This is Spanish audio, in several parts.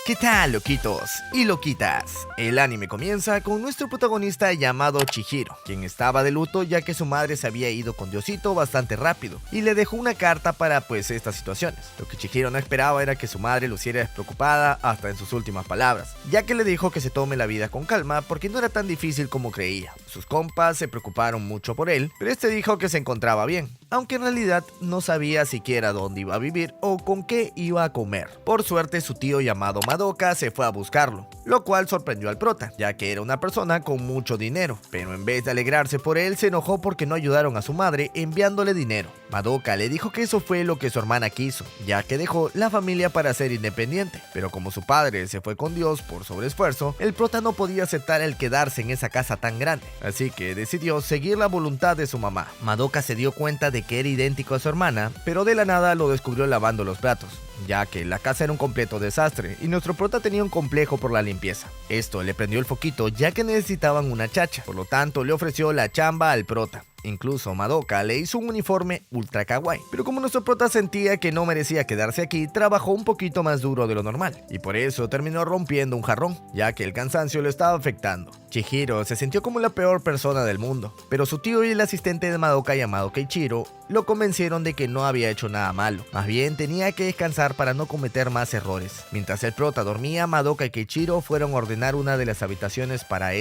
¿Qué tal, loquitos y loquitas? El anime comienza con nuestro protagonista llamado Chihiro, quien estaba de luto ya que su madre se había ido con Diosito bastante rápido y le dejó una carta para estas situaciones. Lo que Chihiro no esperaba era que su madre luciera despreocupada hasta en sus últimas palabras, ya que le dijo que se tome la vida con calma porque no era tan difícil como creía. Sus compas se preocuparon mucho por él, pero este dijo que se encontraba bien, aunque en realidad no sabía siquiera dónde iba a vivir o con qué iba a comer. Por suerte, su tío llamado Madoka se fue a buscarlo, lo cual sorprendió al prota, ya que era una persona con mucho dinero, pero en vez de alegrarse por él, se enojó porque no ayudaron a su madre enviándole dinero. Madoka le dijo que eso fue lo que su hermana quiso, ya que dejó la familia para ser independiente, pero como su padre se fue con Dios por sobreesfuerzo, el prota no podía aceptar el quedarse en esa casa tan grande, así que decidió seguir la voluntad de su mamá. Madoka se dio cuenta de que era idéntico a su hermana, pero de la nada lo descubrió lavando los platos, ya que la casa era un completo desastre y nuestro prota tenía un complejo por la limpieza. Esto le prendió el foquito ya que necesitaban una chacha, por lo tanto le ofreció la chamba al prota. Incluso Madoka le hizo un uniforme ultra kawaii, pero como nuestro prota sentía que no merecía quedarse aquí, trabajó un poquito más duro de lo normal, y por eso terminó rompiendo un jarrón, ya que el cansancio lo estaba afectando. Chihiro se sintió como la peor persona del mundo, pero su tío y el asistente de Madoka llamado Keiichiro lo convencieron de que no había hecho nada malo, más bien tenía que descansar para no cometer más errores. Mientras el prota dormía, Madoka y Keiichiro fueron a ordenar una de las habitaciones para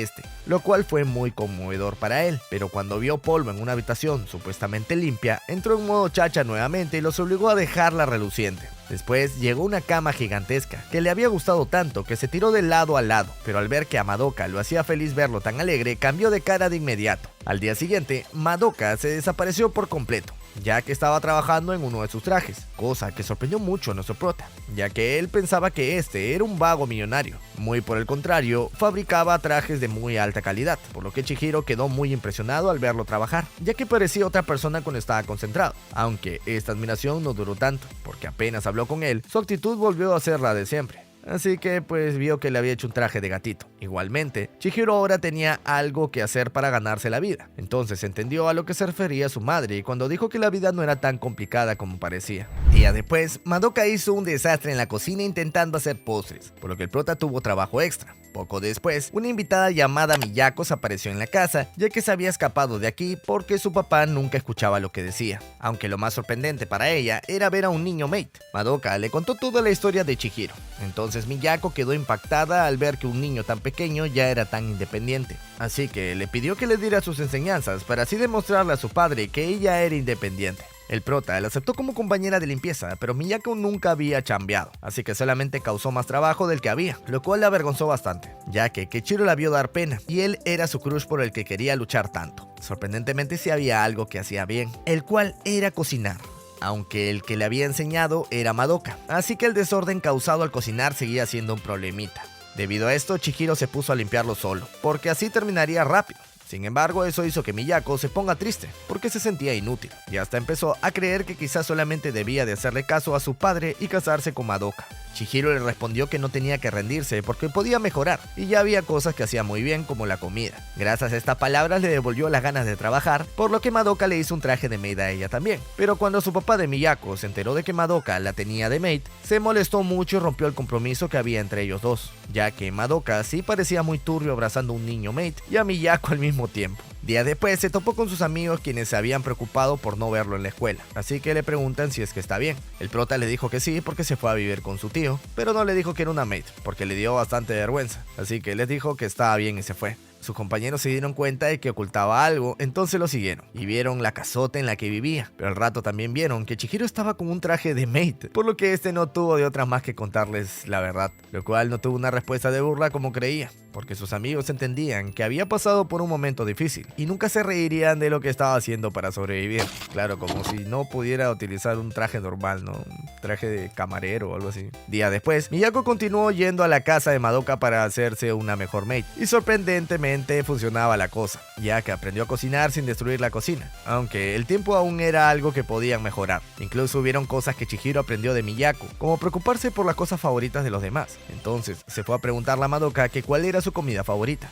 lo cual fue muy conmovedor para él, pero cuando vio polvo en una habitación supuestamente limpia, entró en modo chacha nuevamente y los obligó a dejarla reluciente. Después llegó una cama gigantesca que le había gustado tanto que se tiró de lado a lado, pero al ver que a Madoka lo hacía feliz verlo tan alegre, cambió de cara de inmediato. Al día siguiente, Madoka se desapareció por completo, ya que estaba trabajando en uno de sus trajes, cosa que sorprendió mucho a nuestro prota, ya que él pensaba que este era un vago millonario. Muy por el contrario, fabricaba trajes de muy alta calidad, por lo que Chihiro quedó muy impresionado al verlo trabajar, ya que parecía otra persona cuando estaba concentrado, aunque esta admiración no duró tanto, porque apenas habló con él, su actitud volvió a ser la de siempre. Así que vio que le había hecho un traje de gatito. Igualmente, Chihiro ahora tenía algo que hacer para ganarse la vida. Entonces entendió a lo que se refería su madre cuando dijo que la vida no era tan complicada como parecía. Día después, Madoka hizo un desastre en la cocina intentando hacer postres, por lo que el prota tuvo trabajo extra. Poco después, una invitada llamada Miyako apareció en la casa, ya que se había escapado de aquí porque su papá nunca escuchaba lo que decía. Aunque lo más sorprendente para ella era ver a un niño maid. Madoka le contó toda la historia de Chihiro. Entonces Miyako quedó impactada al ver que un niño tan pequeño ya era tan independiente. Así que le pidió que le diera sus enseñanzas para así demostrarle a su padre que ella era independiente. El prota la aceptó como compañera de limpieza, pero Miyako nunca había chambeado, así que solamente causó más trabajo del que había, lo cual le avergonzó bastante, ya que Keiichiro la vio dar pena, y él era su crush por el que quería luchar tanto. Sorprendentemente sí había algo que hacía bien, el cual era cocinar, aunque el que le había enseñado era Madoka, así que el desorden causado al cocinar seguía siendo un problemita. Debido a esto, Chihiro se puso a limpiarlo solo, porque así terminaría rápido. Sin embargo, eso hizo que Miyako se ponga triste, porque se sentía inútil, y hasta empezó a creer que quizás solamente debía de hacerle caso a su padre y casarse con Madoka. Chihiro le respondió que no tenía que rendirse porque podía mejorar, y ya había cosas que hacía muy bien como la comida. Gracias a estas palabras le devolvió las ganas de trabajar, por lo que Madoka le hizo un traje de maid a ella también. Pero cuando su papá de Miyako se enteró de que Madoka la tenía de maid, se molestó mucho y rompió el compromiso que había entre ellos dos, ya que Madoka sí parecía muy turbio abrazando a un niño maid y a Miyako al mismo tiempo. Días después se topó con sus amigos quienes se habían preocupado por no verlo en la escuela, así que le preguntan si es que está bien. El prota le dijo que sí porque se fue a vivir con su tío, pero no le dijo que era una maid porque le dio bastante vergüenza, así que les dijo que estaba bien y se fue. Sus compañeros se dieron cuenta de que ocultaba algo, entonces lo siguieron y vieron la casota en la que vivía, pero al rato también vieron que Chihiro estaba con un traje de maid, por lo que este no tuvo de otra más que contarles la verdad, lo cual no tuvo una respuesta de burla como creía, porque sus amigos entendían que había pasado por un momento difícil y nunca se reirían de lo que estaba haciendo para sobrevivir. Claro, como si no pudiera utilizar un traje normal, ¿no? Un traje de camarero o algo así. Día después, Miyako continuó yendo a la casa de Madoka para hacerse una mejor maid y sorprendentemente supuestamente funcionaba la cosa, ya que aprendió a cocinar sin destruir la cocina, aunque el tiempo aún era algo que podían mejorar. Incluso hubieron cosas que Chihiro aprendió de Miyako, como preocuparse por las cosas favoritas de los demás. Entonces se fue a preguntarle a Madoka que cuál era su comida favorita.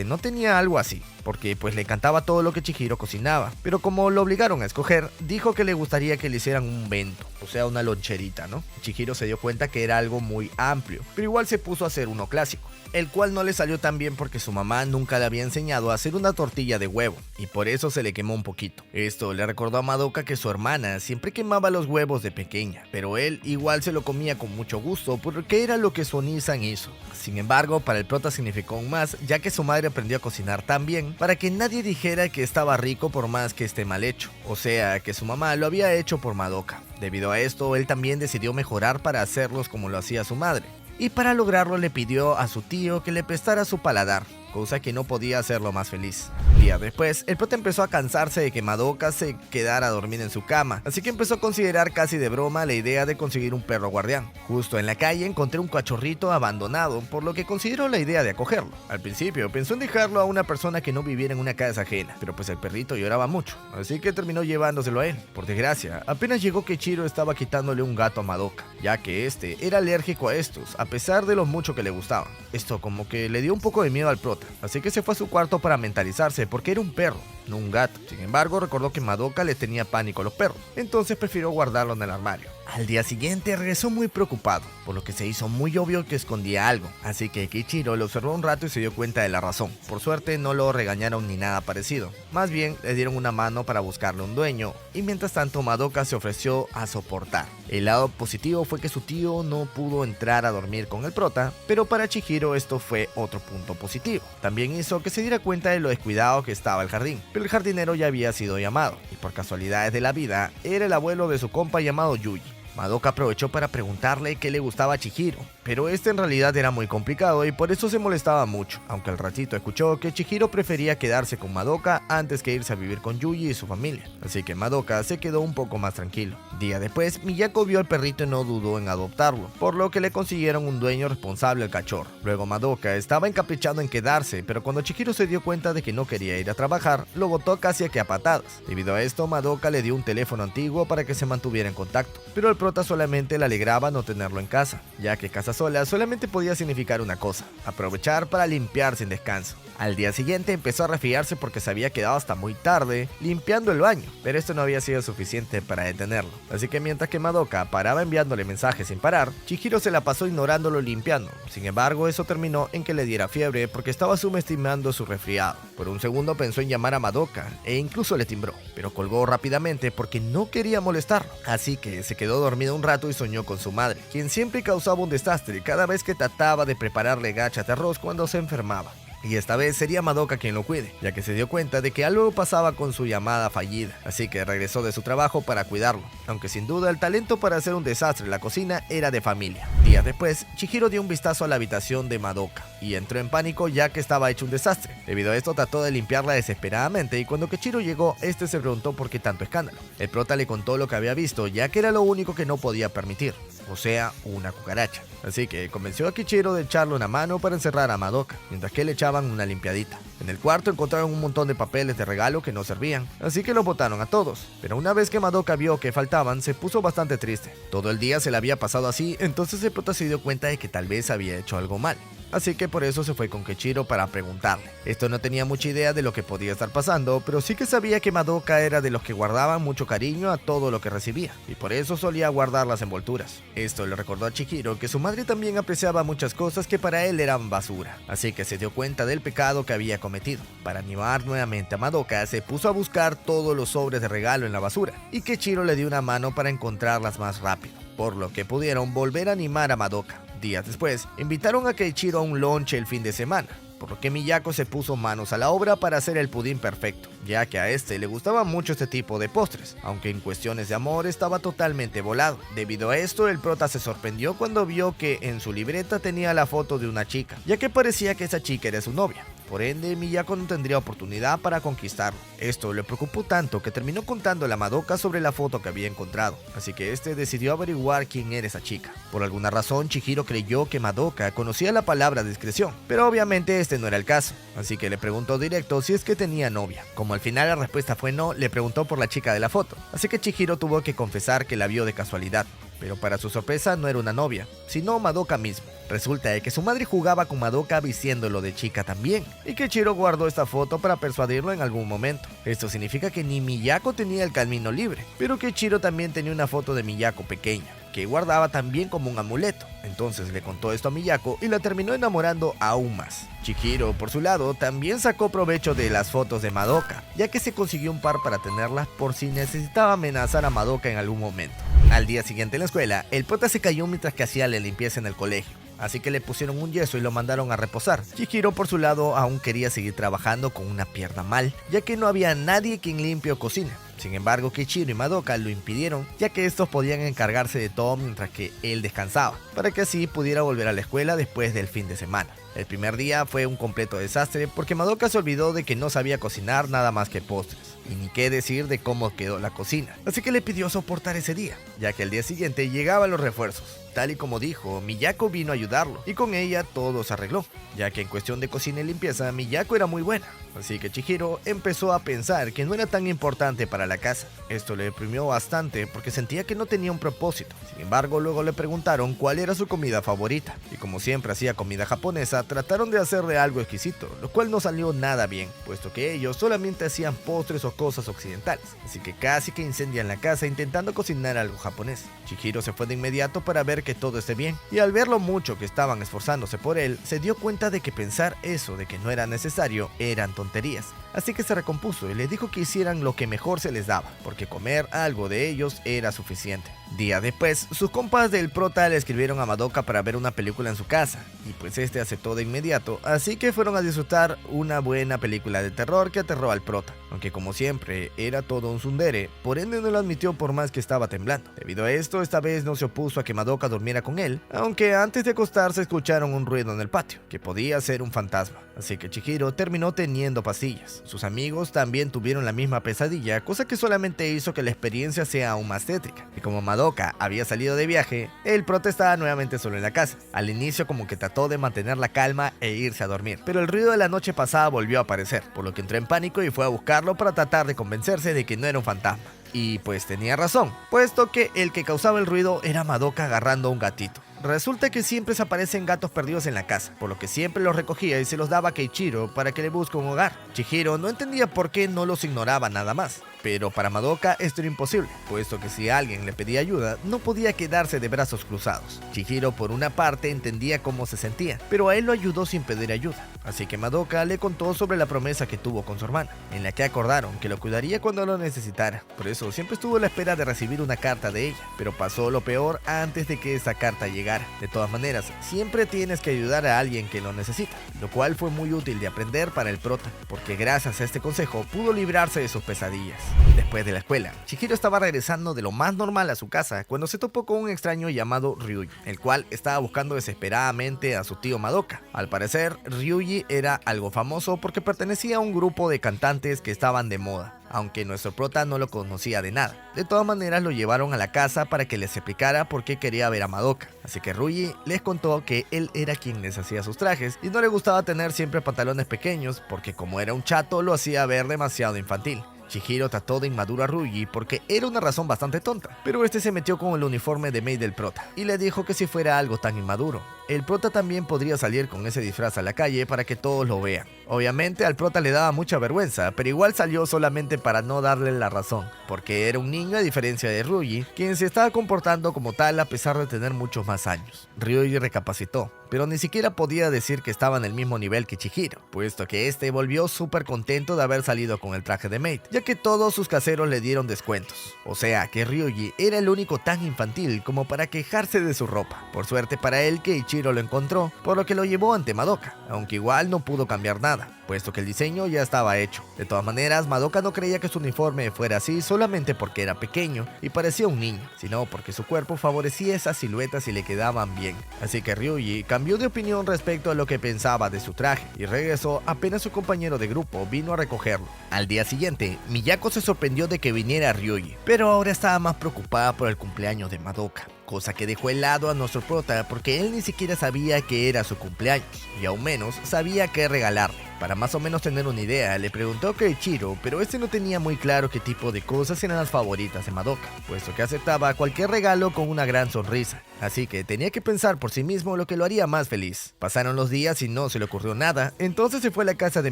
No tenía algo así, porque pues le encantaba todo lo que Chihiro cocinaba, pero como lo obligaron a escoger, dijo que le gustaría que le hicieran un bento, o sea una loncherita, ¿no? Chihiro se dio cuenta que era algo muy amplio, pero igual se puso a hacer uno clásico, el cual no le salió tan bien porque su mamá nunca le había enseñado a hacer una tortilla de huevo, y por eso se le quemó un poquito. Esto le recordó a Madoka que su hermana siempre quemaba los huevos de pequeña, pero él igual se lo comía con mucho gusto porque era lo que su Onisan hizo. Sin embargo, para el prota significó aún más, ya que su madre aprendió a cocinar tan bien para que nadie dijera que estaba rico por más que esté mal hecho, o sea que su mamá lo había hecho por Madoka. Debido a esto, él también decidió mejorar para hacerlos como lo hacía su madre, y para lograrlo le pidió a su tío que le prestara su paladar, cosa que no podía hacerlo más feliz. Días después, el prota empezó a cansarse de que Madoka se quedara a dormir en su cama, así que empezó a considerar casi de broma la idea de conseguir un perro guardián. Justo en la calle encontré un cachorrito abandonado, por lo que consideró la idea de acogerlo. Al principio pensó en dejarlo a una persona que no viviera en una casa ajena, pero pues el perrito lloraba mucho, así que terminó llevándoselo a él. Por desgracia, apenas llegó Keiichiro estaba quitándole un gato a Madoka, ya que era alérgico a estos, a pesar de lo mucho que le gustaban. Esto como que le dio un poco de miedo al prota, así que se fue a su cuarto para mentalizarse porque era un perro, no un gato. Sin embargo, recordó que Madoka le tenía pánico a los perros, entonces prefirió guardarlo en el armario. Al día siguiente regresó muy preocupado, por lo que se hizo muy obvio que escondía algo, así que Keiichiro lo observó un rato y se dio cuenta de la razón. Por suerte no lo regañaron ni nada parecido, más bien le dieron una mano para buscarle un dueño, y mientras tanto Madoka se ofreció a soportar. El lado positivo fue que su tío no pudo entrar a dormir con el prota, pero para Chihiro esto fue otro punto positivo. También hizo que se diera cuenta de lo descuidado que estaba el jardín, pero el jardinero ya había sido llamado, y por casualidades de la vida, era el abuelo de su compa llamado Yuji. Madoka aprovechó para preguntarle qué le gustaba a Chihiro, pero en realidad era muy complicado y por eso se molestaba mucho, aunque al ratito escuchó que Chihiro prefería quedarse con Madoka antes que irse a vivir con Yuji y su familia, así que Madoka se quedó un poco más tranquilo. Día después, Miyako vio al perrito y no dudó en adoptarlo, por lo que le consiguieron un dueño responsable al cachorro. Luego Madoka estaba encaprichado en quedarse, pero cuando Chihiro se dio cuenta de que no quería ir a trabajar, lo botó casi a que a patadas. Debido a esto, Madoka le dio un teléfono antiguo para que se mantuviera en contacto, pero el prota solamente le alegraba no tenerlo en casa, ya que casa sola solamente podía significar una cosa: aprovechar para limpiar sin descanso. Al día siguiente empezó a resfriarse porque se había quedado hasta muy tarde limpiando el baño, pero esto no había sido suficiente para detenerlo, así que mientras que Madoka paraba enviándole mensajes sin parar, Chihiro se la pasó ignorándolo limpiando. Sin embargo, eso terminó en que le diera fiebre porque estaba subestimando su resfriado. Por un segundo pensó en llamar a Madoka e incluso le timbró, pero colgó rápidamente porque no quería molestarlo, así que se quedó dormido un rato y soñó con su madre, quien siempre causaba un desastre cada vez que trataba de prepararle gachas de arroz cuando se enfermaba. Y esta vez sería Madoka quien lo cuide, ya que se dio cuenta de que algo pasaba con su llamada fallida, así que regresó de su trabajo para cuidarlo, aunque sin duda el talento para hacer un desastre en la cocina era de familia. Días después, Chihiro dio un vistazo a la habitación de Madoka y entró en pánico ya que estaba hecho un desastre. Debido a esto trató de limpiarla desesperadamente y cuando Keiichiro llegó, se preguntó por qué tanto escándalo. El prota le contó lo que había visto, ya que era lo único que no podía permitir, o sea, una cucaracha. Así que convenció a Keiichiro de echarle una mano para encerrar a Madoka, mientras que le echaban una limpiadita. En el cuarto encontraron un montón de papeles de regalo que no servían, así que los botaron a todos. Pero una vez que Madoka vio que faltaban, se puso bastante triste. Todo el día se le había pasado así, entonces el prota se dio cuenta de que tal vez había hecho algo mal. Así que por eso se fue con Keiichiro para preguntarle. Esto no tenía mucha idea de lo que podía estar pasando, pero sí que sabía que Madoka era de los que guardaban mucho cariño a todo lo que recibía, y por eso solía guardar las envolturas. Esto le recordó a Chihiro que su madre también apreciaba muchas cosas que para él eran basura, así que se dio cuenta del pecado que había cometido. Para animar nuevamente a Madoka, se puso a buscar todos los sobres de regalo en la basura, y Keiichiro le dio una mano para encontrarlas más rápido, por lo que pudieron volver a animar a Madoka. Días después, invitaron a Keiichiro a un lonche el fin de semana, por lo que Miyako se puso manos a la obra para hacer el pudín perfecto, ya que a le gustaba mucho este tipo de postres, aunque en cuestiones de amor estaba totalmente volado. Debido a esto, el prota se sorprendió cuando vio que en su libreta tenía la foto de una chica, ya que parecía que esa chica era su novia. por ende Miyako no tendría oportunidad para conquistarlo. Esto le preocupó tanto que terminó contándole a Madoka sobre la foto que había encontrado, así que este decidió averiguar quién era esa chica. Por alguna razón Chihiro creyó que Madoka conocía la palabra discreción, pero obviamente este no era el caso, así que le preguntó directo si es que tenía novia. Como al final la respuesta fue no, le preguntó por la chica de la foto, así que Chihiro tuvo que confesar que la vio de casualidad. Pero para su sorpresa no era una novia, sino Madoka mismo. Resulta de que su madre jugaba con Madoka vistiéndolo de chica también, y que Chihiro guardó esta foto para persuadirlo en algún momento. Esto significa que ni Miyako tenía el camino libre, pero que Chihiro también tenía una foto de Miyako pequeña, que guardaba también como un amuleto. Entonces le contó esto a Miyako y la terminó enamorando aún más. Chihiro, por su lado, también sacó provecho de las fotos de Madoka, ya que se consiguió un par para tenerlas por si necesitaba amenazar a Madoka en algún momento. Al día siguiente en la escuela, el prota se cayó mientras que hacía la limpieza en el colegio, así que le pusieron un yeso y lo mandaron a reposar. Chihiro, por su lado, aún quería seguir trabajando con una pierna mal, ya que no había nadie quien limpie o cocine. Sin embargo, Kiichiro y Madoka lo impidieron, ya que estos podían encargarse de todo mientras que él descansaba, para que así pudiera volver a la escuela después del fin de semana. El primer día fue un completo desastre porque Madoka se olvidó de que no sabía cocinar nada más que postres, y ni qué decir de cómo quedó la cocina, así que le pidió soportar ese día, ya que al día siguiente llegaban los refuerzos. Tal y como dijo, Miyako vino a ayudarlo, y con ella todo se arregló, ya que en cuestión de cocina y limpieza Miyako era muy buena, así que Chihiro empezó a pensar que no era tan importante para la casa. Esto le deprimió bastante porque sentía que no tenía un propósito. Sin embargo, luego le preguntaron cuál era su comida favorita, y como siempre hacía comida japonesa, trataron de hacerle algo exquisito, lo cual no salió nada bien, puesto que ellos solamente hacían postres o cosas occidentales, así que casi que incendian la casa intentando cocinar algo japonés. Chihiro se fue de inmediato para ver que todo esté bien, y al ver lo mucho que estaban esforzándose por él, se dio cuenta de que pensar eso de que no era necesario eran tonterías, así que se recompuso y les dijo que hicieran lo que mejor se les daba, porque comer algo de ellos era suficiente. Días después, sus compas del prota le escribieron a Madoka para ver una película en su casa, y pues este aceptó de inmediato, así que fueron a disfrutar una buena película de terror que aterró al prota, aunque como siempre era todo un tsundere, por ende no lo admitió por más que estaba temblando. Debido a esto, esta vez no se opuso a que Madoka durmiera con él, aunque antes de acostarse escucharon un ruido en el patio, que podía ser un fantasma, así que Chihiro terminó teniendo pastillas. Sus amigos también tuvieron la misma pesadilla, cosa que solamente hizo que la experiencia sea aún más tétrica, y como Madoka había salido de viaje, el prota estaba nuevamente solo en la casa. Al inicio como que trató de mantener la calma e irse a dormir, pero el ruido de la noche pasada volvió a aparecer, por lo que entró en pánico y fue a buscarlo para tratar de convencerse de que no era un fantasma. Y pues tenía razón, puesto que el que causaba el ruido era Madoka agarrando a un gatito. Resulta que siempre se aparecen gatos perdidos en la casa, por lo que siempre los recogía y se los daba a Kiichiro para que le busque un hogar. Chihiro no entendía por qué no los ignoraba nada más, pero para Madoka esto era imposible, puesto que si alguien le pedía ayuda, no podía quedarse de brazos cruzados. Chihiro por una parte entendía cómo se sentía, pero a él lo ayudó sin pedir ayuda, así que Madoka le contó sobre la promesa que tuvo con su hermana, en la que acordaron que lo cuidaría cuando lo necesitara. Por eso siempre estuvo a la espera de recibir una carta de ella, pero pasó lo peor antes de que esa carta llegara. De todas maneras, siempre tienes que ayudar a alguien que lo necesita, lo cual fue muy útil de aprender para el prota, porque gracias a este consejo pudo librarse de sus pesadillas. Después de la escuela, Chihiro estaba regresando de lo más normal a su casa cuando se topó con un extraño llamado Ryuji, el cual estaba buscando desesperadamente a su tío Madoka. Al parecer, Ryuji era algo famoso porque pertenecía a un grupo de cantantes que estaban de moda, aunque nuestro prota no lo conocía de nada. De todas maneras lo llevaron a la casa para que les explicara por qué quería ver a Madoka, así que Ryuji les contó que él era quien les hacía sus trajes y no le gustaba tener siempre pantalones pequeños porque como era un chato lo hacía ver demasiado infantil. Chihiro trató de inmaduro a Ryuji porque era una razón bastante tonta, pero este se metió con el uniforme de maid del prota y le dijo que si fuera algo tan inmaduro, el prota también podría salir con ese disfraz a la calle para que todos lo vean. Obviamente al prota le daba mucha vergüenza, pero igual salió solamente para no darle la razón, porque era un niño a diferencia de Ryuji, quien se estaba comportando como tal a pesar de tener muchos más años. Ryuji recapacitó, pero ni siquiera podía decir que estaba en el mismo nivel que Chihiro, puesto que este volvió súper contento de haber salido con el traje de maid, ya que todos sus caseros le dieron descuentos. O sea que Ryuji era el único tan infantil como para quejarse de su ropa. Por suerte para él, Keiichiro Chichiro lo encontró, por lo que lo llevó ante Madoka, aunque igual no pudo cambiar nada, puesto que el diseño ya estaba hecho. De todas maneras, Madoka no creía que su uniforme fuera así solamente porque era pequeño y parecía un niño, sino porque su cuerpo favorecía esas siluetas y le quedaban bien. Así que Ryuji cambió de opinión respecto a lo que pensaba de su traje y regresó apenas su compañero de grupo vino a recogerlo. Al día siguiente, Miyako se sorprendió de que viniera Ryuji, pero ahora estaba más preocupada por el cumpleaños de Madoka, cosa que dejó helado a nuestro prota porque él ni siquiera sabía que era su cumpleaños y aún menos sabía qué regalarle. Para más o menos tener una idea, le preguntó a Keiichiro, pero este no tenía muy claro qué tipo de cosas eran las favoritas de Madoka, puesto que aceptaba cualquier regalo con una gran sonrisa, así que tenía que pensar por sí mismo lo que lo haría más feliz. Pasaron los días y no se le ocurrió nada, entonces se fue a la casa de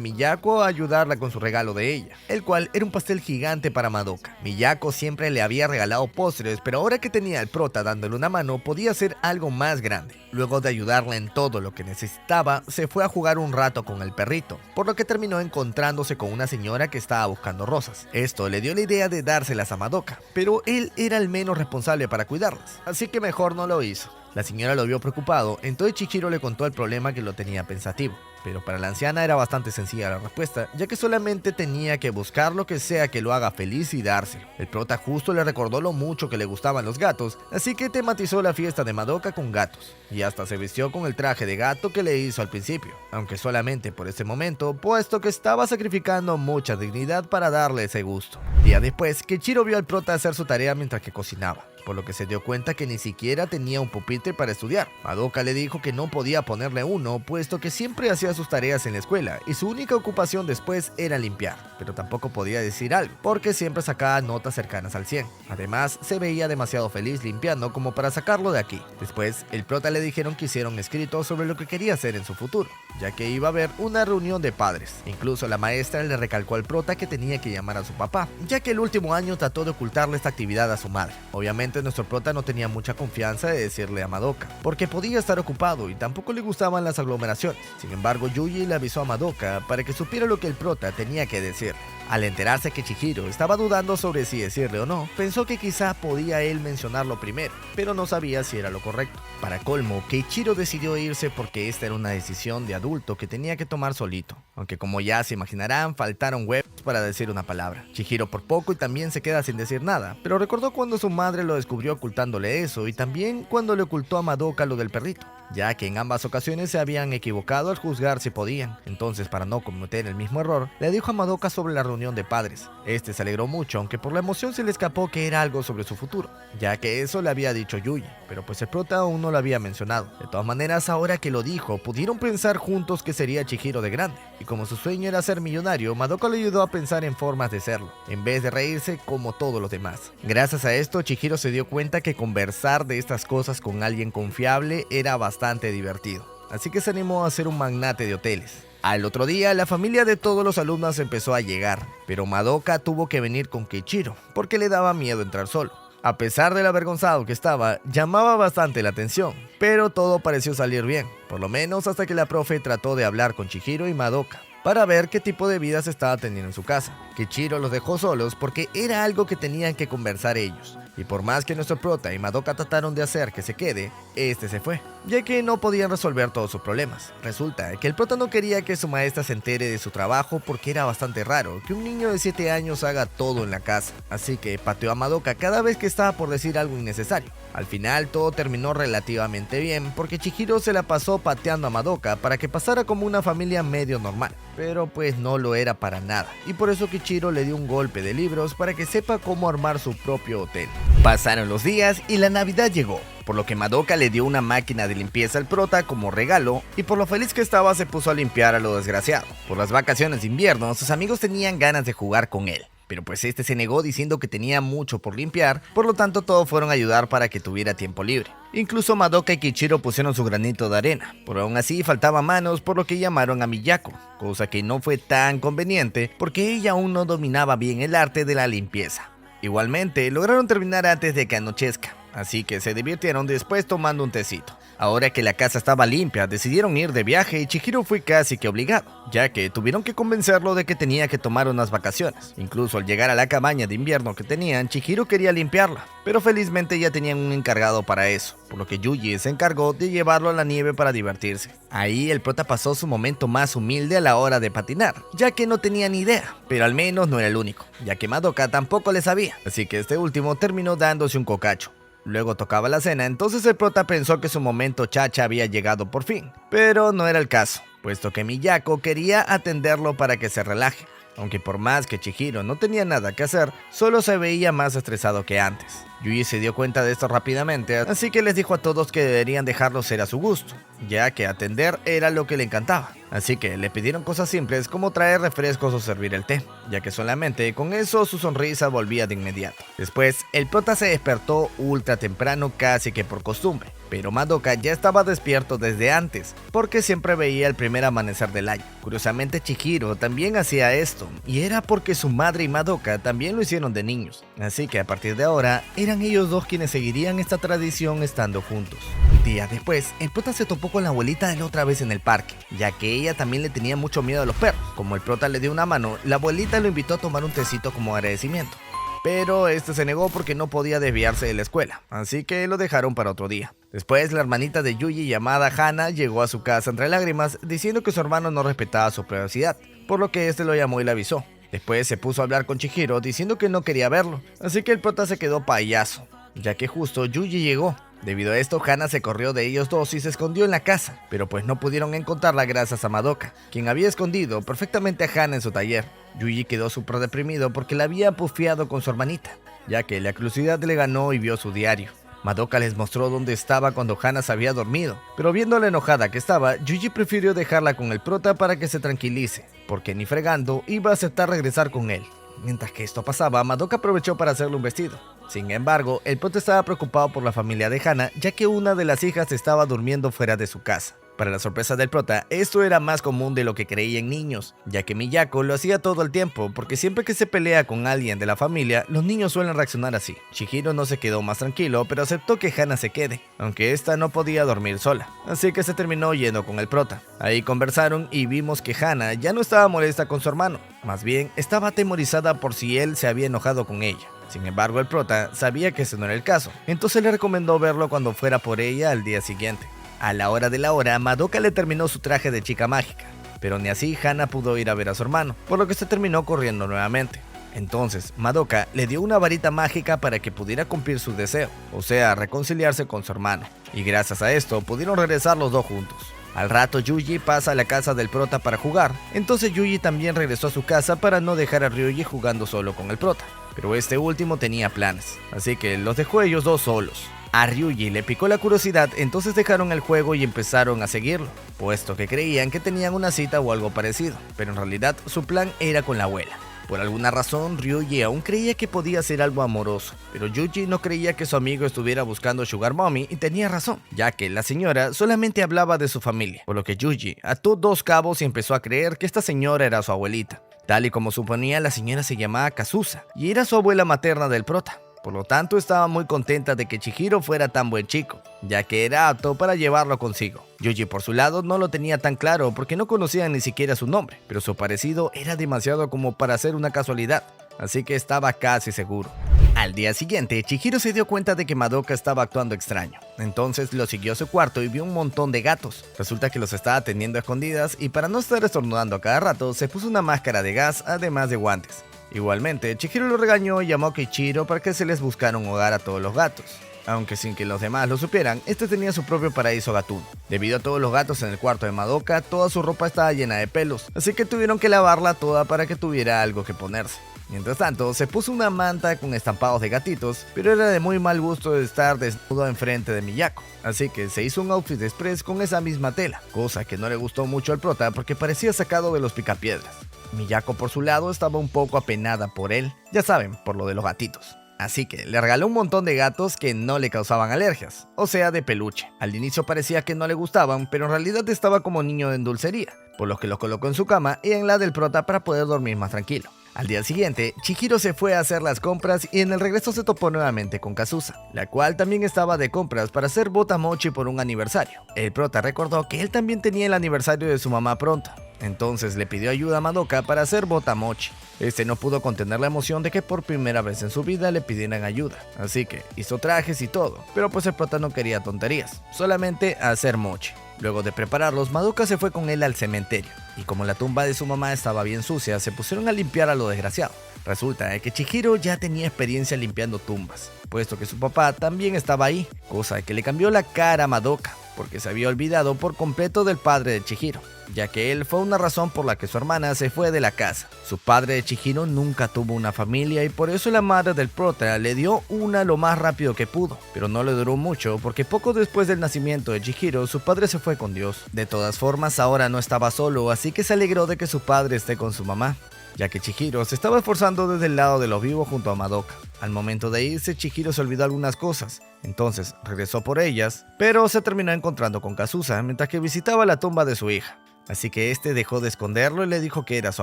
Miyako a ayudarla con su regalo de ella, el cual era un pastel gigante para Madoka. Miyako siempre le había regalado postres, pero ahora que tenía al prota dándole una mano, podía hacer algo más grande. Luego de ayudarla en todo lo que necesitaba, se fue a jugar un rato con el perrito, por lo que terminó encontrándose con una señora que estaba buscando rosas. Esto le dio la idea de dárselas a Madoka, pero él era el menos responsable para cuidarlas, así que mejor no lo hizo. La señora lo vio preocupado, entonces Chichiro le contó el problema que lo tenía pensativo. Pero para la anciana era bastante sencilla la respuesta, ya que solamente tenía que buscar lo que sea que lo haga feliz y dárselo. El prota justo le recordó lo mucho que le gustaban los gatos, así que tematizó la fiesta de Madoka con gatos, y hasta se vistió con el traje de gato que le hizo al principio, aunque solamente por ese momento, puesto que estaba sacrificando mucha dignidad para darle ese gusto. Días después, Keiichiro vio al prota hacer su tarea mientras que cocinaba, por lo que se dio cuenta que ni siquiera tenía un pupitre para estudiar. Madoka le dijo que no podía ponerle uno, puesto que siempre hacía sus tareas en la escuela y su única ocupación después era limpiar, pero tampoco podía decir algo, porque siempre sacaba notas cercanas al 100. Además, se veía demasiado feliz limpiando como para sacarlo de aquí. Después, el prota le dijeron que hiciera un escrito sobre lo que quería hacer en su futuro, ya que iba a haber una reunión de padres. Incluso la maestra le recalcó al prota que tenía que llamar a su papá, ya que el último año trató de ocultarle esta actividad a su madre. Obviamente nuestro prota no tenía mucha confianza de decirle a Madoka, porque podía estar ocupado y tampoco le gustaban las aglomeraciones. Sin embargo, Yuji le avisó a Madoka para que supiera lo que el prota tenía que decir. Al enterarse que Chihiro estaba dudando sobre si decirle o no, pensó que quizá podía él mencionarlo primero, pero no sabía si era lo correcto. Para colmo, Keiichiro decidió irse porque esta era una decisión de adulto que tenía que tomar solito, aunque como ya se imaginarán, faltaron huevos para decir una palabra. Chihiro por poco y también se queda sin decir nada, pero recordó cuando su madre lo descubrió ocultándole eso y también cuando le ocultó a Madoka lo del perrito, ya que en ambas ocasiones se habían equivocado al juzgar si podían. Entonces, para no cometer el mismo error, le dijo a Madoka sobre la reunión de padres. Este se alegró mucho, aunque por la emoción se le escapó que era algo sobre su futuro, ya que eso le había dicho Yuji, pero pues el prota aún no lo había mencionado. De todas maneras, ahora que lo dijo, pudieron pensar juntos que sería Chihiro de grande, y como su sueño era ser millonario, Madoka le ayudó a pensar en formas de serlo, en vez de reírse como todos los demás. Gracias a esto, Chihiro se dio cuenta que conversar de estas cosas con alguien confiable era bastante divertido, así que se animó a ser un magnate de hoteles. Al otro día, la familia de todos los alumnos empezó a llegar, pero Madoka tuvo que venir con Keiichiro, porque le daba miedo entrar solo. A pesar del avergonzado que estaba, llamaba bastante la atención, pero todo pareció salir bien, por lo menos hasta que la profe trató de hablar con Chihiro y Madoka, para ver qué tipo de vida se estaba teniendo en su casa. Keiichiro los dejó solos porque era algo que tenían que conversar ellos. Y por más que nuestro prota y Madoka trataron de hacer que se quede, este se fue, ya que no podían resolver todos sus problemas. Resulta que el prota no quería que su maestra se entere de su trabajo porque era bastante raro que un niño de 7 años haga todo en la casa, así que pateó a Madoka cada vez que estaba por decir algo innecesario. Al final todo terminó relativamente bien porque Chihiro se la pasó pateando a Madoka para que pasara como una familia medio normal, pero pues no lo era para nada, y por eso Keiichiro le dio un golpe de libros para que sepa cómo armar su propio hotel. Pasaron los días y la Navidad llegó, por lo que Madoka le dio una máquina de limpieza al prota como regalo, y por lo feliz que estaba se puso a limpiar a lo desgraciado. Por las vacaciones de invierno, sus amigos tenían ganas de jugar con él, pero pues este se negó diciendo que tenía mucho por limpiar, por lo tanto todos fueron a ayudar para que tuviera tiempo libre. Incluso Madoka y Keiichiro pusieron su granito de arena, pero aún así faltaban manos, por lo que llamaron a Miyako, cosa que no fue tan conveniente porque ella aún no dominaba bien el arte de la limpieza. Igualmente, lograron terminar antes de que anochezca, así que se divirtieron después tomando un tecito. Ahora que la casa estaba limpia, decidieron ir de viaje y Chihiro fue casi que obligado, ya que tuvieron que convencerlo de que tenía que tomar unas vacaciones. Incluso al llegar a la cabaña de invierno que tenían, Chihiro quería limpiarla, pero felizmente ya tenían un encargado para eso, por lo que Yuji se encargó de llevarlo a la nieve para divertirse. Ahí el prota pasó su momento más humilde a la hora de patinar, ya que no tenía ni idea, pero al menos no era el único, ya que Madoka tampoco le sabía, así que este último terminó dándose un cocacho. Luego tocaba la cena, entonces el prota pensó que su momento chacha había llegado por fin, pero no era el caso, puesto que Miyako quería atenderlo para que se relaje, aunque por más que Chihiro no tenía nada que hacer, solo se veía más estresado que antes. Yuji se dio cuenta de esto rápidamente, así que les dijo a todos que deberían dejarlo ser a su gusto, ya que atender era lo que le encantaba. Así que le pidieron cosas simples como traer refrescos o servir el té, ya que solamente con eso su sonrisa volvía de inmediato. Después, el prota se despertó ultra temprano casi que por costumbre, pero Madoka ya estaba despierto desde antes, porque siempre veía el primer amanecer del año. Curiosamente Chihiro también hacía esto, y era porque su madre y Madoka también lo hicieron de niños, así que a partir de ahora eran ellos dos quienes seguirían esta tradición estando juntos. Días después, el prota se topó con la abuelita de la otra vez en el parque, ya que ella también le tenía mucho miedo a los perros. Como el prota le dio una mano, la abuelita lo invitó a tomar un tecito como agradecimiento, pero este se negó porque no podía desviarse de la escuela, así que lo dejaron para otro día. Después, la hermanita de Yuji llamada Hana llegó a su casa entre lágrimas diciendo que su hermano no respetaba su privacidad, por lo que este lo llamó y le avisó. Después se puso a hablar con Chihiro diciendo que no quería verlo, así que el prota se quedó payaso, ya que justo Yuji llegó. Debido a esto, Hana se corrió de ellos dos y se escondió en la casa, pero pues no pudieron encontrarla gracias a Madoka, quien había escondido perfectamente a Hana en su taller. Yuji quedó súper deprimido porque la había pufiado con su hermanita, ya que la curiosidad le ganó y vio su diario. Madoka les mostró dónde estaba cuando Hana se había dormido, pero viendo la enojada que estaba, Yuji prefirió dejarla con el prota para que se tranquilice, porque ni fregando iba a aceptar regresar con él. Mientras que esto pasaba, Madoka aprovechó para hacerle un vestido. Sin embargo, el prota estaba preocupado por la familia de Hana, ya que una de las hijas estaba durmiendo fuera de su casa. Para la sorpresa del prota, esto era más común de lo que creían niños, ya que Miyako lo hacía todo el tiempo, porque siempre que se pelea con alguien de la familia, los niños suelen reaccionar así. Chihiro no se quedó más tranquilo, pero aceptó que Hana se quede, aunque esta no podía dormir sola, así que se terminó yendo con el prota. Ahí conversaron y vimos que Hana ya no estaba molesta con su hermano, más bien estaba atemorizada por si él se había enojado con ella. Sin embargo, el prota sabía que ese no era el caso, entonces le recomendó verlo cuando fuera por ella al día siguiente. A la hora de la hora, Madoka le terminó su traje de chica mágica, pero ni así Hana pudo ir a ver a su hermano, por lo que se terminó corriendo nuevamente. Entonces, Madoka le dio una varita mágica para que pudiera cumplir su deseo, o sea, reconciliarse con su hermano, y gracias a esto pudieron regresar los dos juntos. Al rato Yuji pasa a la casa del prota para jugar, entonces Yuji también regresó a su casa para no dejar a Ryuji jugando solo con el prota, pero este último tenía planes, así que los dejó ellos dos solos. A Ryuji le picó la curiosidad, entonces dejaron el juego y empezaron a seguirlo, puesto que creían que tenían una cita o algo parecido, pero en realidad su plan era con la abuela. Por alguna razón, Ryuji aún creía que podía ser algo amoroso, pero Yuji no creía que su amigo estuviera buscando Sugar Mommy y tenía razón, ya que la señora solamente hablaba de su familia, por lo que Yuji ató dos cabos y empezó a creer que esta señora era su abuelita. Tal y como suponía, la señora se llamaba Kazusa y era su abuela materna del prota. Por lo tanto, estaba muy contenta de que Chihiro fuera tan buen chico, ya que era apto para llevarlo consigo. Yuji por su lado no lo tenía tan claro porque no conocían ni siquiera su nombre, pero su parecido era demasiado como para ser una casualidad, así que estaba casi seguro. Al día siguiente, Chihiro se dio cuenta de que Madoka estaba actuando extraño, entonces lo siguió a su cuarto y vio un montón de gatos. Resulta que los estaba teniendo a escondidas y para no estar estornudando a cada rato, se puso una máscara de gas además de guantes. Igualmente, Chihiro lo regañó y llamó a Kichiro para que se les buscara un hogar a todos los gatos. Aunque sin que los demás lo supieran, este tenía su propio paraíso gatuno. Debido a todos los gatos en el cuarto de Madoka, toda su ropa estaba llena de pelos, así que tuvieron que lavarla toda para que tuviera algo que ponerse. Mientras tanto, se puso una manta con estampados de gatitos, pero era de muy mal gusto de estar desnudo enfrente de Miyako, así que se hizo un outfit express con esa misma tela, cosa que no le gustó mucho al prota porque parecía sacado de los picapiedras. Miyako por su lado estaba un poco apenada por él, ya saben, por lo de los gatitos. Así que le regaló un montón de gatos que no le causaban alergias, o sea, de peluche. Al inicio parecía que no le gustaban, pero en realidad estaba como niño en dulcería, por lo que los colocó en su cama y en la del prota para poder dormir más tranquilo. Al día siguiente, Chihiro se fue a hacer las compras y en el regreso se topó nuevamente con Kazusa, la cual también estaba de compras para hacer botamochi por un aniversario. El prota recordó que él también tenía el aniversario de su mamá pronto, entonces le pidió ayuda a Madoka para hacer botamochi. Este no pudo contener la emoción de que por primera vez en su vida le pidieran ayuda, así que hizo trajes y todo, pero pues el prota no quería tonterías, solamente hacer mochi. Luego de prepararlos, Madoka se fue con él al cementerio, y como la tumba de su mamá estaba bien sucia, se pusieron a limpiar a lo desgraciado. Resulta que Chihiro ya tenía experiencia limpiando tumbas, puesto que su papá también estaba ahí, cosa que le cambió la cara a Madoka, porque se había olvidado por completo del padre de Chihiro, ya que él fue una razón por la que su hermana se fue de la casa. Su padre de Chihiro nunca tuvo una familia y por eso la madre del prota le dio una lo más rápido que pudo, pero no le duró mucho porque poco después del nacimiento de Chihiro su padre se fue con Dios. De todas formas ahora no estaba solo, así que se alegró de que su padre esté con su mamá, ya que Chihiro se estaba esforzando desde el lado de los vivos junto a Madoka. Al momento de irse, Chihiro se olvidó algunas cosas, entonces regresó por ellas, pero se terminó encontrando con Kazusa mientras que visitaba la tumba de su hija. Así que este dejó de esconderlo y le dijo que era su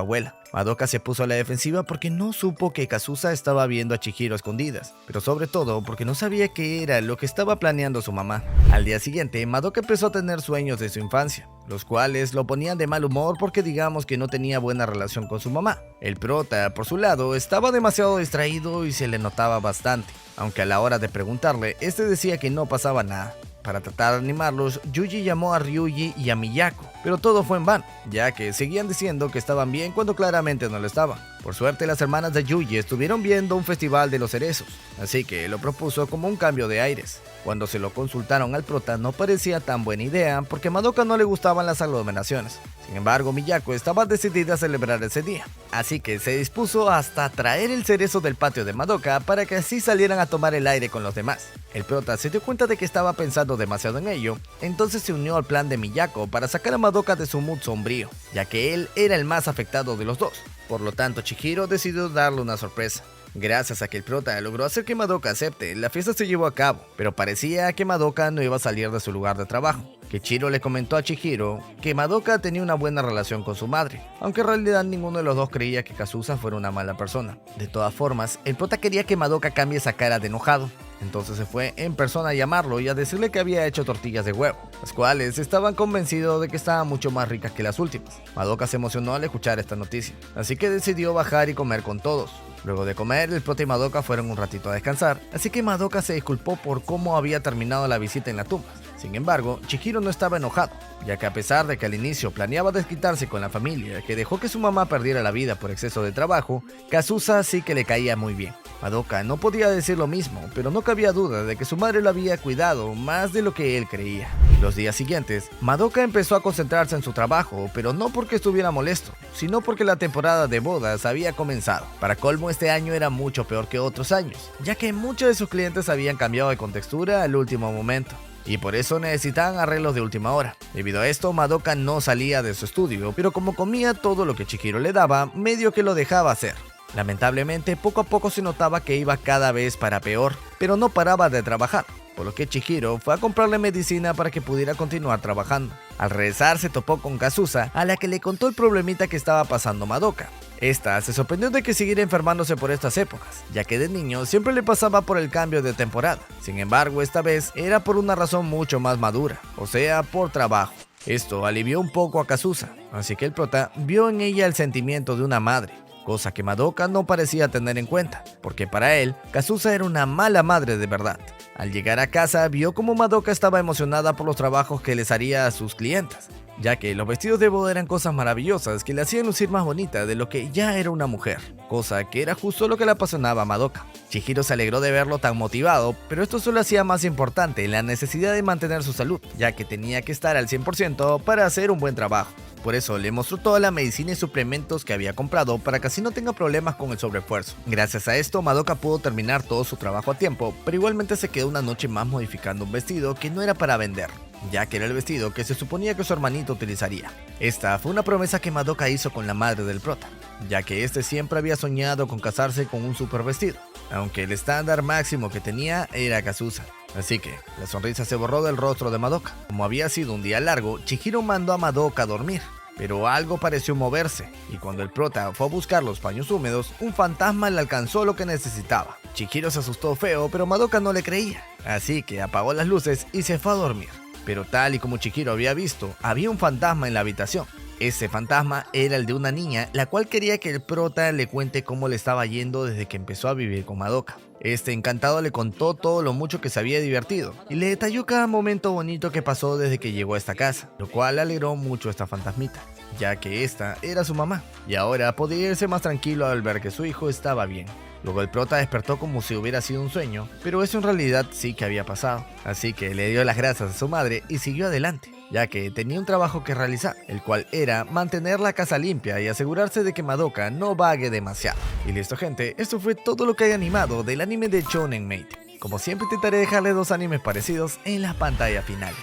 abuela. Madoka se puso a la defensiva porque no supo que Kazusa estaba viendo a Chihiro a escondidas, pero sobre todo porque no sabía qué era lo que estaba planeando su mamá. Al día siguiente, Madoka empezó a tener sueños de su infancia, los cuales lo ponían de mal humor porque digamos que no tenía buena relación con su mamá. El prota, por su lado, estaba demasiado distraído y se le notaba bastante, aunque a la hora de preguntarle, este decía que no pasaba nada. Para tratar de animarlos, Yuji llamó a Ryuji y a Miyako, pero todo fue en vano, ya que seguían diciendo que estaban bien cuando claramente no lo estaban. Por suerte, las hermanas de Yuji estuvieron viendo un festival de los cerezos, así que lo propuso como un cambio de aires. Cuando se lo consultaron al prota no parecía tan buena idea porque a Madoka no le gustaban las aglomeraciones. Sin embargo, Miyako estaba decidida a celebrar ese día, así que se dispuso hasta traer el cerezo del patio de Madoka para que así salieran a tomar el aire con los demás. El prota se dio cuenta de que estaba pensando demasiado en ello, entonces se unió al plan de Miyako para sacar a Madoka de su mood sombrío, ya que él era el más afectado de los dos. Por lo tanto, Chihiro decidió darle una sorpresa. Gracias a que el prota logró hacer que Madoka acepte, la fiesta se llevó a cabo, pero parecía que Madoka no iba a salir de su lugar de trabajo. Kichiro le comentó a Chihiro que Madoka tenía una buena relación con su madre, aunque en realidad ninguno de los dos creía que Kazusa fuera una mala persona. De todas formas, el prota quería que Madoka cambie esa cara de enojado, entonces se fue en persona a llamarlo y a decirle que había hecho tortillas de huevo, las cuales estaban convencidos de que estaban mucho más ricas que las últimas. Madoka se emocionó al escuchar esta noticia, así que decidió bajar y comer con todos. Luego de comer, el prota y Madoka fueron un ratito a descansar, así que Madoka se disculpó por cómo había terminado la visita en la tumba. Sin embargo, Chihiro no estaba enojado, ya que a pesar de que al inicio planeaba desquitarse con la familia, que dejó que su mamá perdiera la vida por exceso de trabajo, Kazusa sí que le caía muy bien. Madoka no podía decir lo mismo, pero no cabía duda de que su madre lo había cuidado más de lo que él creía. Los días siguientes, Madoka empezó a concentrarse en su trabajo, pero no porque estuviera molesto, sino porque la temporada de bodas había comenzado. Para colmo, este año era mucho peor que otros años, ya que muchos de sus clientes habían cambiado de contextura al último momento, y por eso necesitaban arreglos de última hora. Debido a esto, Madoka no salía de su estudio, pero como comía todo lo que Chihiro le daba, medio que lo dejaba hacer. Lamentablemente, poco a poco se notaba que iba cada vez para peor, pero no paraba de trabajar, por lo que Chihiro fue a comprarle medicina para que pudiera continuar trabajando. Al regresar se topó con Kazusa, a la que le contó el problemita que estaba pasando Madoka. Esta se sorprendió de que siguiera enfermándose por estas épocas, ya que de niño siempre le pasaba por el cambio de temporada. Sin embargo, esta vez era por una razón mucho más madura, o sea, por trabajo. Esto alivió un poco a Kazusa, así que el prota vio en ella el sentimiento de una madre, cosa que Madoka no parecía tener en cuenta, porque para él, Kazusa era una mala madre de verdad. Al llegar a casa, vio como Madoka estaba emocionada por los trabajos que les haría a sus clientes, ya que los vestidos de boda eran cosas maravillosas que le hacían lucir más bonita de lo que ya era una mujer, cosa que era justo lo que le apasionaba a Madoka. Chihiro se alegró de verlo tan motivado, pero esto solo hacía más importante la necesidad de mantener su salud, ya que tenía que estar al 100% para hacer un buen trabajo. Por eso le mostró toda la medicina y suplementos que había comprado para que así no tenga problemas con el sobreesfuerzo. Gracias a esto, Madoka pudo terminar todo su trabajo a tiempo, pero igualmente se quedó una noche más modificando un vestido que no era para vender, ya que era el vestido que se suponía que su hermanito utilizaría. Esta fue una promesa que Madoka hizo con la madre del prota, ya que este siempre había soñado con casarse con un super vestido, aunque el estándar máximo que tenía era Kazusa. Así que la sonrisa se borró del rostro de Madoka. Como había sido un día largo, Chihiro mandó a Madoka a dormir, pero algo pareció moverse, y cuando el prota fue a buscar los paños húmedos, un fantasma le alcanzó lo que necesitaba. Chihiro se asustó feo, pero Madoka no le creía, así que apagó las luces y se fue a dormir. Pero tal y como Chihiro había visto, había un fantasma en la habitación. Ese fantasma era el de una niña, la cual quería que el prota le cuente cómo le estaba yendo desde que empezó a vivir con Madoka. Este encantado le contó todo lo mucho que se había divertido, y le detalló cada momento bonito que pasó desde que llegó a esta casa, lo cual alegró mucho a esta fantasmita, ya que esta era su mamá, y ahora podía irse más tranquilo al ver que su hijo estaba bien. Luego el prota despertó como si hubiera sido un sueño, pero eso en realidad sí que había pasado, así que le dio las gracias a su madre y siguió adelante, ya que tenía un trabajo que realizar, el cual era mantener la casa limpia y asegurarse de que Madoka no vague demasiado. Y listo gente, esto fue todo lo que hay animado del anime de Shonen Maid. Como siempre intentaré dejarle 2 animes parecidos en las pantallas finales.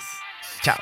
Chao.